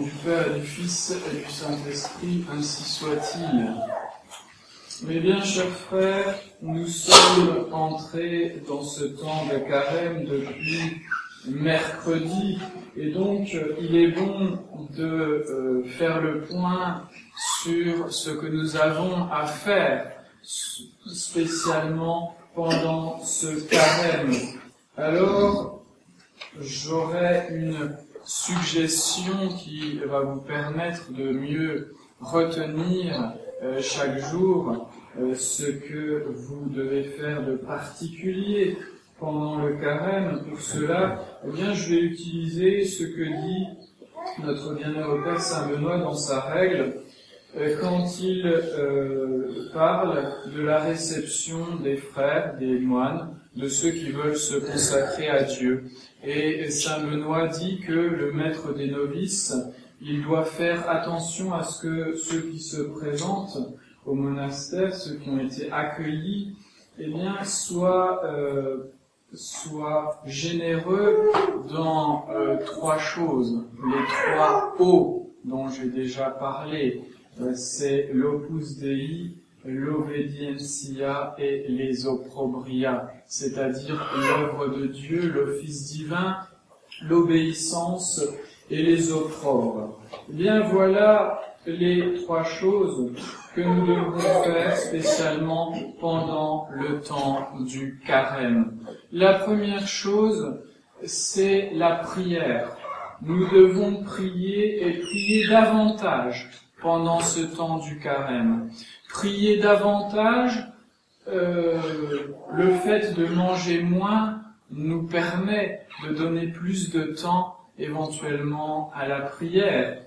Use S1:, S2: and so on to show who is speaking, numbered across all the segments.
S1: du Père et du Fils et du Saint-Esprit, ainsi soit-il. Mes bien chers frères, nous sommes entrés dans ce temps de carême depuis mercredi, et donc il est bon de faire le point sur ce que nous avons à faire, spécialement pendant ce carême. Alors, j'aurai une suggestion qui va vous permettre de mieux retenir chaque jour ce que vous devez faire de particulier pendant le carême. Pour cela, eh bien, je vais utiliser ce que dit notre bienheureux Père Saint Benoît dans sa règle quand il parle de la réception des frères, des moines, de ceux qui veulent se consacrer à Dieu. Et Saint Benoît dit que le maître des novices, il doit faire attention à ce que ceux qui se présentent au monastère, ceux qui ont été accueillis, eh bien, soient généreux dans trois choses. Les trois O dont j'ai déjà parlé, c'est l'opus Dei, l'obedientia et les opprobria, c'est-à-dire l'œuvre de Dieu, l'office divin, l'obéissance et les opprobres. Eh bien, voilà les trois choses que nous devons faire spécialement pendant le temps du carême. La première chose, c'est la prière. Nous devons prier et prier davantage pendant ce temps du carême. Prier davantage, le fait de manger moins nous permet de donner plus de temps éventuellement à la prière.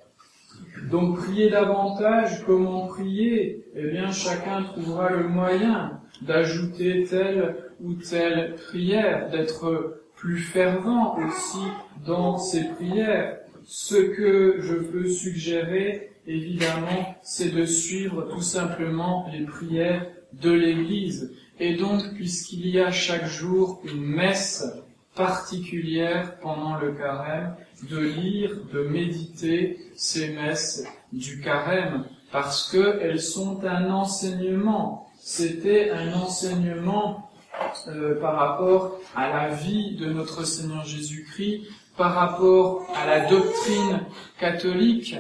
S1: Donc prier davantage, comment prier? Eh bien, chacun trouvera le moyen d'ajouter telle ou telle prière, d'être plus fervent aussi dans ses prières. Ce que je peux suggérer, évidemment, c'est de suivre tout simplement les prières de l'Église. Et donc, puisqu'il y a chaque jour une messe particulière pendant le carême, de lire, de méditer ces messes du carême, parce que elles sont un enseignement. C'était un enseignement par rapport à la vie de notre Seigneur Jésus-Christ, par rapport à la doctrine catholique,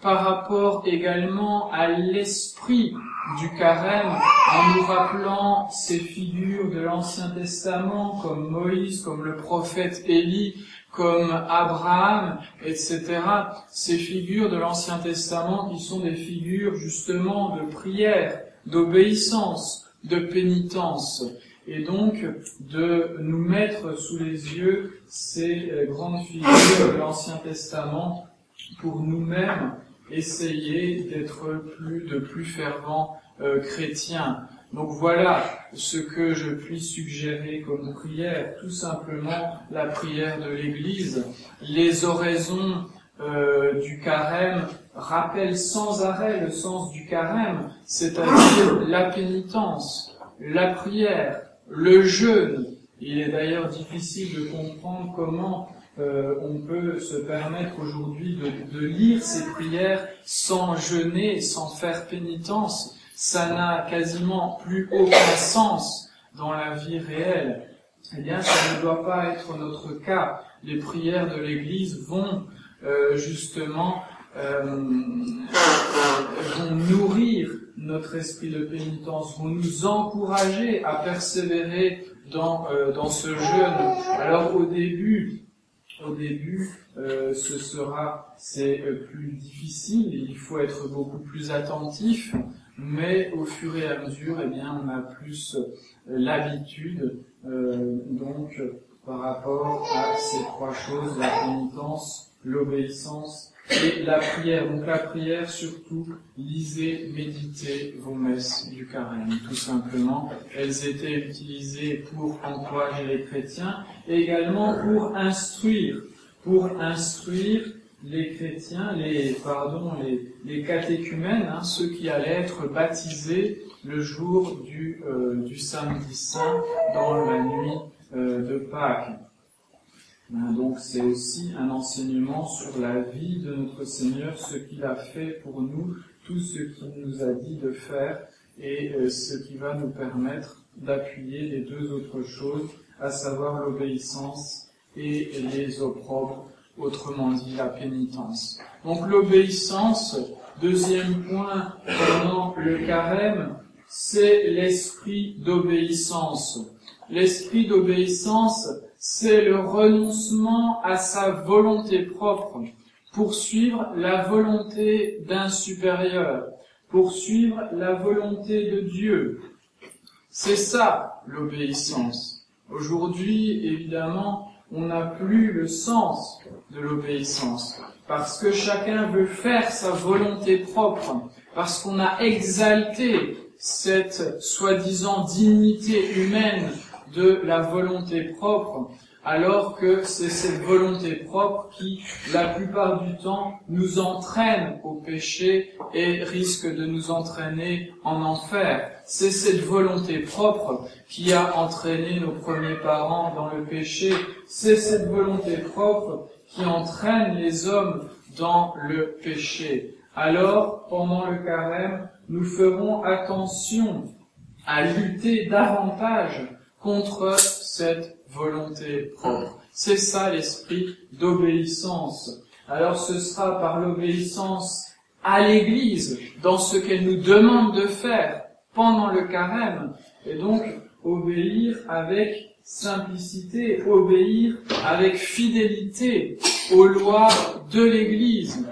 S1: par rapport également à l'esprit du carême, en nous rappelant ces figures de l'Ancien Testament, comme Moïse, comme le prophète Élie, comme Abraham, etc. Ces figures de l'Ancien Testament qui sont des figures justement de prière, d'obéissance, de pénitence. Et donc, de nous mettre sous les yeux ces grandes figures de l'Ancien Testament pour nous-mêmes essayer d'être de plus fervents chrétiens. Donc voilà ce que je puis suggérer comme prière, tout simplement la prière de l'Église. Les oraisons du carême rappellent sans arrêt le sens du carême, c'est-à-dire la pénitence, la prière, le jeûne. Il est d'ailleurs difficile de comprendre comment on peut se permettre aujourd'hui de lire ces prières sans jeûner, sans faire pénitence. Ça n'a quasiment plus aucun sens dans la vie réelle. Eh bien, ça ne doit pas être notre cas. Les prières de l'Église vont justement vont nourrir notre esprit de pénitence, vont nous encourager à persévérer dans ce jeûne. Alors au début, c'est plus difficile, il faut être beaucoup plus attentif, mais au fur et à mesure, eh bien, on a plus l'habitude, donc, par rapport à ces trois choses, la pénitence, l'obéissance et la prière. Donc la prière, surtout, lisez, méditez vos messes du carême, tout simplement. Elles étaient utilisées pour encourager les chrétiens et également pour instruire les chrétiens, les catéchumènes, ceux qui allaient être baptisés le jour du samedi saint dans la nuit de Pâques. Donc c'est aussi un enseignement sur la vie de notre Seigneur, ce qu'il a fait pour nous, tout ce qu'il nous a dit de faire et ce qui va nous permettre d'appuyer les deux autres choses, à savoir l'obéissance et les opprobres, autrement dit la pénitence. Donc l'obéissance, deuxième point pendant le carême, c'est l'esprit d'obéissance. L'esprit d'obéissance, c'est le renoncement à sa volonté propre pour suivre la volonté d'un supérieur, pour suivre la volonté de Dieu. C'est ça, l'obéissance. Aujourd'hui, évidemment, on n'a plus le sens de l'obéissance, parce que chacun veut faire sa volonté propre, parce qu'on a exalté cette soi-disant dignité humaine de la volonté propre, alors que c'est cette volonté propre qui, la plupart du temps, nous entraîne au péché et risque de nous entraîner en enfer. C'est cette volonté propre qui a entraîné nos premiers parents dans le péché. C'est cette volonté propre qui entraîne les hommes dans le péché. Alors, pendant le carême, nous ferons attention à lutter davantage contre cette volonté propre. C'est ça l'esprit d'obéissance. Alors ce sera par l'obéissance à l'Église, dans ce qu'elle nous demande de faire pendant le carême, et donc obéir avec simplicité, obéir avec fidélité aux lois de l'Église.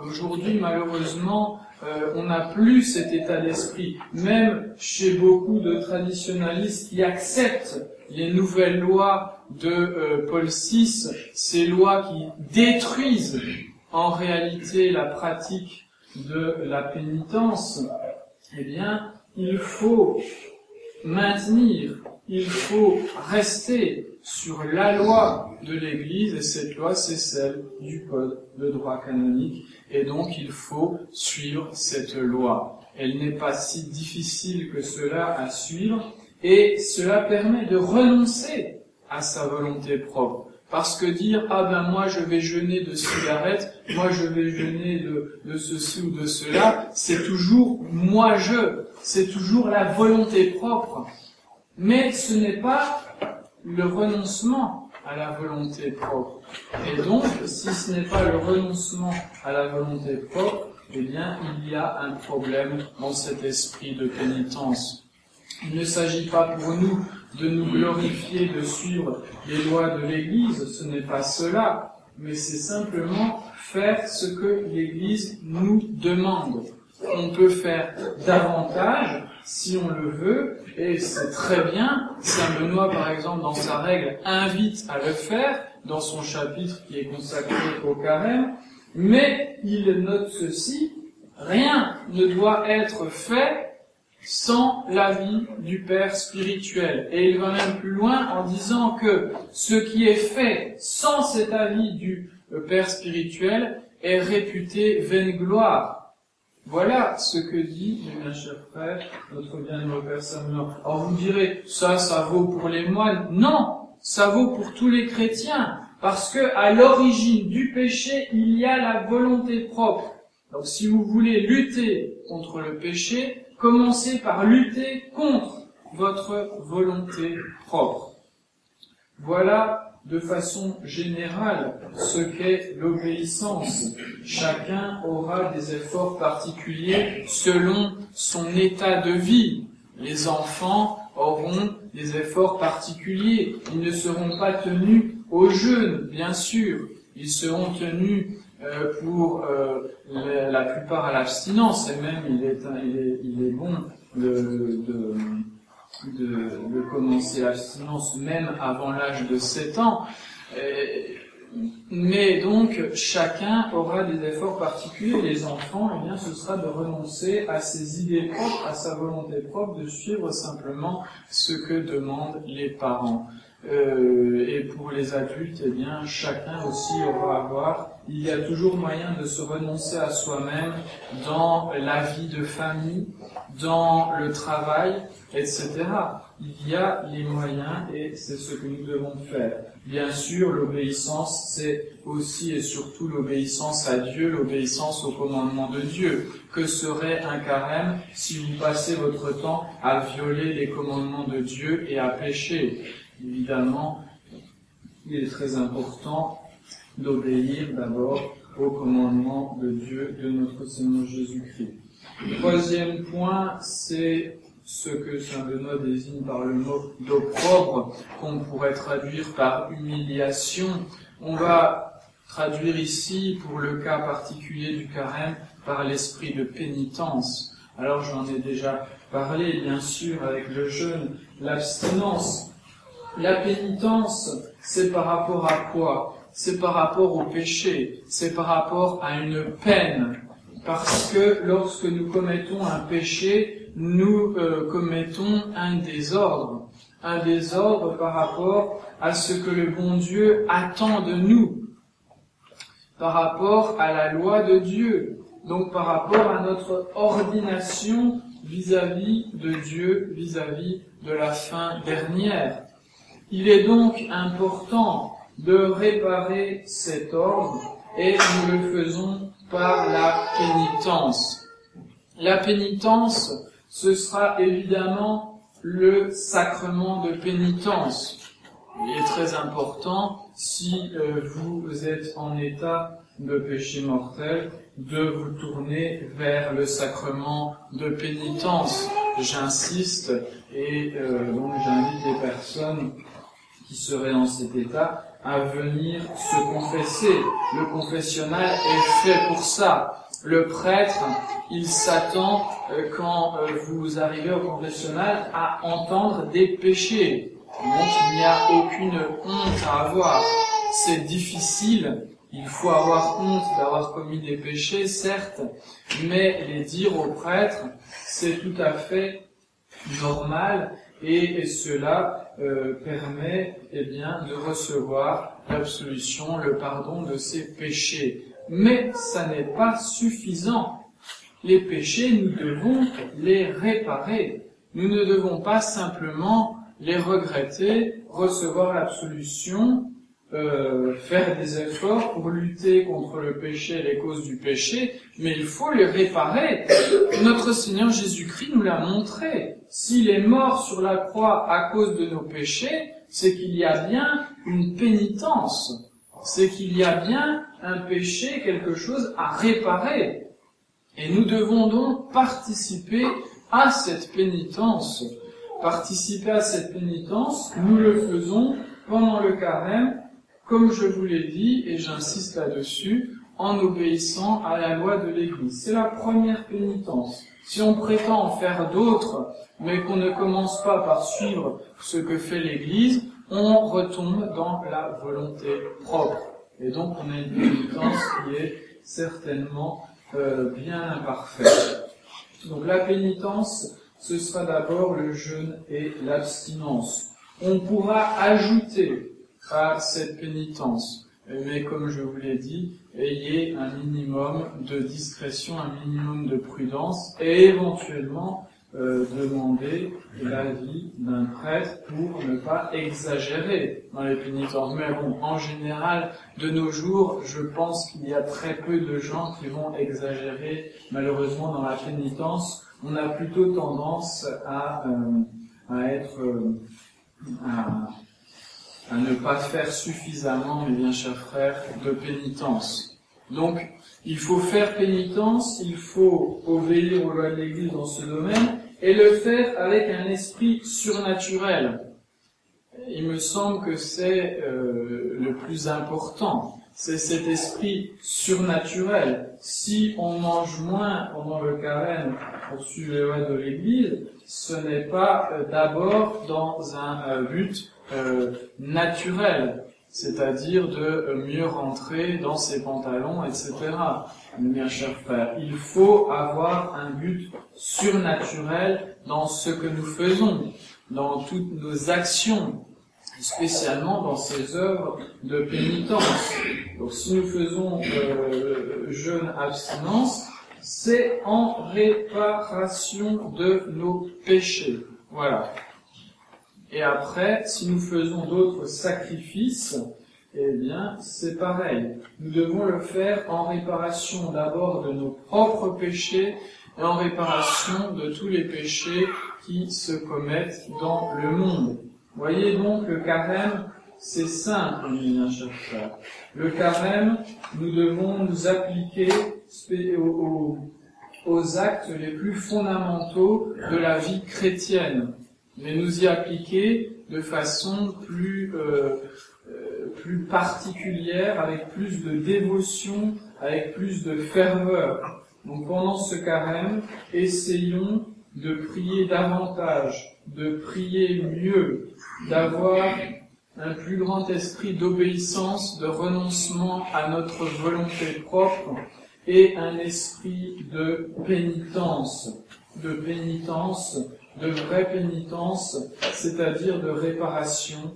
S1: Aujourd'hui, malheureusement, on n'a plus cet état d'esprit. Même chez beaucoup de traditionalistes qui acceptent les nouvelles lois de Paul VI, ces lois qui détruisent en réalité la pratique de la pénitence, eh bien, il faut maintenir, il faut rester sur la loi de l'Église, et cette loi, c'est celle du Code de droit canonique, et donc il faut suivre cette loi. Elle n'est pas si difficile que cela à suivre, et cela permet de renoncer à sa volonté propre. Parce que dire, ah ben moi je vais jeûner de cigarettes, moi je vais jeûner de ceci ou de cela, c'est toujours c'est toujours la volonté propre. Mais ce n'est pas le renoncement à la volonté propre. Et donc, si ce n'est pas le renoncement à la volonté propre, eh bien, il y a un problème dans cet esprit de pénitence. Il ne s'agit pas pour nous de nous glorifier, de suivre les lois de l'Église, ce n'est pas cela, mais c'est simplement faire ce que l'Église nous demande. On peut faire davantage si on le veut, et c'est très bien. Saint Benoît, par exemple, dans sa règle, invite à le faire, dans son chapitre qui est consacré au carême, mais il note ceci, rien ne doit être fait sans l'avis du Père spirituel. Et il va même plus loin en disant que ce qui est fait sans cet avis du Père spirituel est réputé vaine gloire. Voilà ce que dit, mes bien chers frères, notre bienheureux Père Samuel. Alors vous direz, ça vaut pour les moines. Non, ça vaut pour tous les chrétiens, parce que à l'origine du péché, il y a la volonté propre. Donc si vous voulez lutter contre le péché, commencez par lutter contre votre volonté propre. Voilà de façon générale ce qu'est l'obéissance. Chacun aura des efforts particuliers selon son état de vie. Les enfants auront des efforts particuliers. Ils ne seront pas tenus au jeûne, bien sûr. Ils seront tenus pour la plupart à l'abstinence, et même il est bon de commencer l'abstinence même avant l'âge de 7 ans. Mais donc, chacun aura des efforts particuliers. Les enfants, eh bien, ce sera de renoncer à ses idées propres, à sa volonté propre, de suivre simplement ce que demandent les parents. et pour les adultes, eh bien, chacun aussi aura à voir. Il y a toujours moyen de se renoncer à soi-même dans la vie de famille, dans le travail, etc. Il y a les moyens et c'est ce que nous devons faire. Bien sûr, l'obéissance, c'est aussi et surtout l'obéissance à Dieu, l'obéissance au commandement de Dieu. Que serait un carême si vous passez votre temps à violer les commandements de Dieu et à pécher? Évidemment, il est très important d'obéir d'abord au commandement de Dieu, de notre Seigneur Jésus-Christ. Troisième point, c'est ce que saint Benoît désigne par le mot d'opprobre, qu'on pourrait traduire par humiliation. On va traduire ici, pour le cas particulier du carême, par l'esprit de pénitence. Alors j'en ai déjà parlé, bien sûr, avec le jeûne, l'abstinence. La pénitence, c'est par rapport à quoi? C'est par rapport au péché, c'est par rapport à une peine. Parce que lorsque nous commettons un péché, nous commettons un désordre par rapport à ce que le bon Dieu attend de nous, par rapport à la loi de Dieu, donc par rapport à notre ordination vis-à-vis de Dieu, vis-à-vis de la fin dernière. Il est donc important de réparer cet ordre et nous le faisons par la pénitence. La pénitence, ce sera évidemment le sacrement de pénitence. Il est très important, si vous êtes en état de péché mortel, de vous tourner vers le sacrement de pénitence. J'insiste et donc j'invite les personnes qui seraient dans cet état à venir se confesser. Le confessionnal est fait pour ça. Le prêtre, il s'attend, quand vous arrivez au confessionnal, à entendre des péchés. Donc il n'y a aucune honte à avoir. C'est difficile, il faut avoir honte d'avoir commis des péchés, certes, mais les dire au prêtre, c'est tout à fait normal. Et cela permet de recevoir l'absolution, le pardon de ses péchés. Mais ça n'est pas suffisant. Les péchés, nous devons les réparer. Nous ne devons pas simplement les regretter, recevoir l'absolution, faire des efforts pour lutter contre le péché et les causes du péché, mais il faut les réparer. Notre Seigneur Jésus-Christ nous l'a montré. S'il est mort sur la croix à cause de nos péchés, c'est qu'il y a bien une pénitence. C'est qu'il y a bien un péché, quelque chose à réparer. Et nous devons donc participer à cette pénitence. Participer à cette pénitence, nous le faisons pendant le carême, comme je vous l'ai dit, et j'insiste là-dessus, en obéissant à la loi de l'Église. C'est la première pénitence. Si on prétend en faire d'autres, mais qu'on ne commence pas par suivre ce que fait l'Église, on retombe dans la volonté propre. Et donc on a une pénitence qui est certainement bien imparfaite. Donc la pénitence, ce sera d'abord le jeûne et l'abstinence. On pourra ajouter à cette pénitence, mais comme je vous l'ai dit, ayez un minimum de discrétion, un minimum de prudence, et éventuellement demander l'avis d'un prêtre pour ne pas exagérer dans les pénitences. Mais bon, en général, de nos jours, je pense qu'il y a très peu de gens qui vont exagérer, malheureusement, dans la pénitence. On a plutôt tendance à ne pas faire suffisamment, mes bien chers frères, de pénitence. Donc, il faut faire pénitence, il faut obéir aux lois de l'Église dans ce domaine, et le faire avec un esprit surnaturel. Il me semble que c'est le plus important. C'est cet esprit surnaturel. Si on mange moins pendant le carême pour suivre les lois de l'Église, ce n'est pas d'abord dans un but naturel, c'est-à-dire de mieux rentrer dans ses pantalons, etc. Mes bien chers frères, il faut avoir un but surnaturel dans ce que nous faisons, dans toutes nos actions. spécialement dans ces œuvres de pénitence. Donc si nous faisons jeûne abstinence, c'est en réparation de nos péchés. Voilà. Et après, si nous faisons d'autres sacrifices, eh bien, c'est pareil. Nous devons le faire en réparation d'abord de nos propres péchés et en réparation de tous les péchés qui se commettent dans le monde. Voyez donc, le carême, c'est simple, mes bien chers frères. Le carême, nous devons nous appliquer aux actes les plus fondamentaux de la vie chrétienne, mais nous y appliquer de façon plus particulière, avec plus de dévotion, avec plus de ferveur. Donc pendant ce carême, essayons de prier davantage, de prier mieux, d'avoir un plus grand esprit d'obéissance, de renoncement à notre volonté propre et un esprit de pénitence, de vraie pénitence, c'est-à-dire de réparation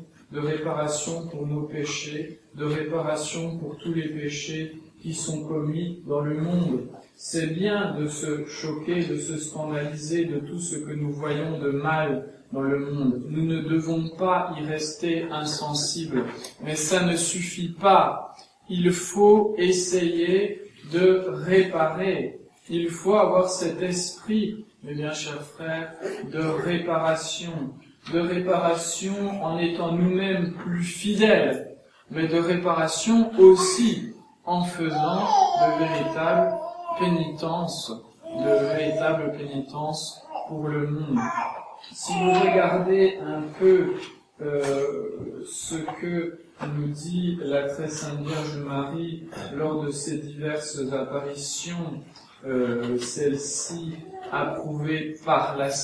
S1: pour nos péchés, de réparation pour tous les péchés qui sont commis dans le monde. C'est bien de se choquer, de se scandaliser de tout ce que nous voyons de mal dans le monde. Nous ne devons pas y rester insensibles, mais ça ne suffit pas. Il faut essayer de réparer. Il faut avoir cet esprit, mes bien chers frères, de réparation en étant nous-mêmes plus fidèles, mais de réparation aussi en faisant de véritables pénitences pour le monde. Si vous regardez un peu ce que nous dit la très sainte Vierge Marie lors de ses diverses apparitions, celle-ci approuvée par la Sainte